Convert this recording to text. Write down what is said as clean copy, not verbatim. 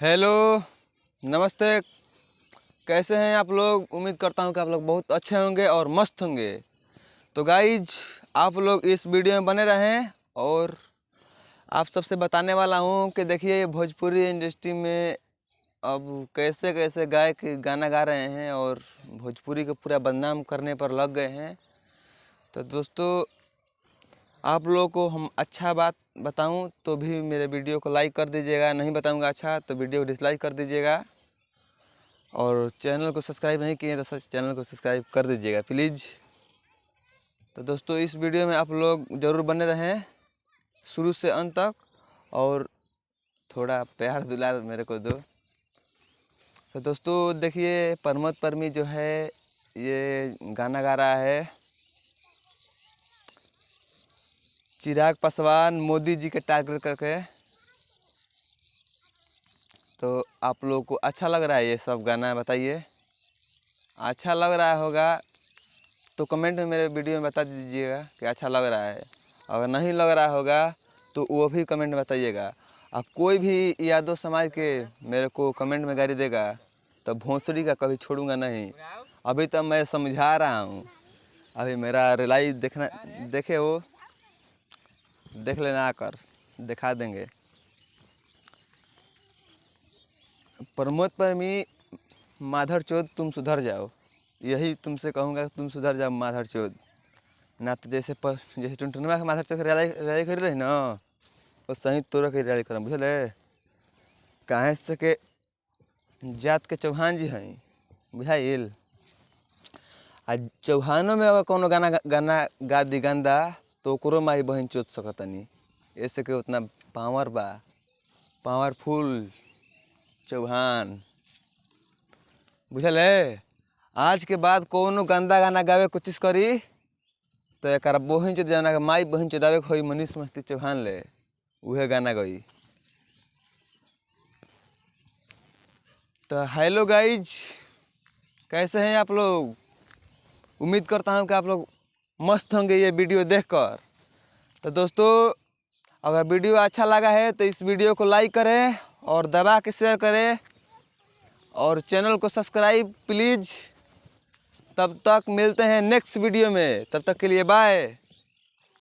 Hello, नमस्ते। कैसे हैं आप लोग? उम्मीद करता हूं कि आप लोग बहुत अच्छे होंगे और मस्त होंगे। तो गाइज, आप लोग इस वीडियो में बने रहें और आप सबसे बताने वाला हूं कि देखिए भोजपुरी इंडस्ट्री में अब कैसे कैसे गायक गाना गा रहे हैं और भोजपुरी को पूरा बदनाम करने पर लग गए हैं। तो दोस्तों, आप लोगों को हम अच्छा बात बताऊं तो भी मेरे वीडियो को लाइक कर दीजिएगा, नहीं बताऊंगा अच्छा तो वीडियो को डिसलाइक कर दीजिएगा, और चैनल को सब्सक्राइब नहीं किए तो चैनल को सब्सक्राइब कर दीजिएगा प्लीज़। तो दोस्तों, इस वीडियो में आप लोग ज़रूर बने रहें शुरू से अंत तक और थोड़ा प्यार दुलार मेरे को दो। तो दोस्तों देखिए, प्रमोद परमी जो है ये गाना गा रहा है चिराग पासवान मोदी जी के टारगेट करके। तो आप लोगों को अच्छा लग रहा है ये सब गाना? बताइए, अच्छा लग रहा होगा तो कमेंट में मेरे वीडियो में बता दीजिएगा कि अच्छा लग रहा है। अगर नहीं लग रहा होगा तो वो भी कमेंट में बताइएगा। अब कोई भी यादव समाज के मेरे को कमेंट में गाली देगा तो भोंसड़ी का कभी छोड़ूंगा नहीं। अभी तक मैं समझा रहा हूँ, अभी मेरा रिलाई देखना, देखे वो देख लेना, आकर दिखा देंगे। प्रमोद परमी माधर चोद, तुम सुधर जाओ, यही तुमसे कहूँगा, तुम सुधर जाओ माधर चोद। ना तो जैसे टुनटुनवा के माधर चोद रैली कर रही ना, और सही तोरा के रैली करम, बुझल है? काहे से के जात के चौहान जी हैं, बुझाइल। आ चौहानों में अगर कोनो गाना गाना गा दी गंदा तो ओकरो माई बहन चोद सकतनी। ऐसे के उतना पावर बा, पावरफुल चौहान, बुझल है? आज के बाद कोनो गंदा गाना गावे कोशिश करी तो एक बहन चोद जाना माई बहन चोदावे खोई मनीष मस्ती चौहान ले, उहे गाना गई। तो हेलो गाइज, कैसे हैं आप लोग? उम्मीद करता हूं कि आप लोग मस्त होंगे ये वीडियो देखकर। तो दोस्तों, अगर वीडियो अच्छा लगा है तो इस वीडियो को लाइक करें और दबा के शेयर करें और चैनल को सब्सक्राइब प्लीज़। तब तक मिलते हैं नेक्स्ट वीडियो में, तब तक के लिए बाय।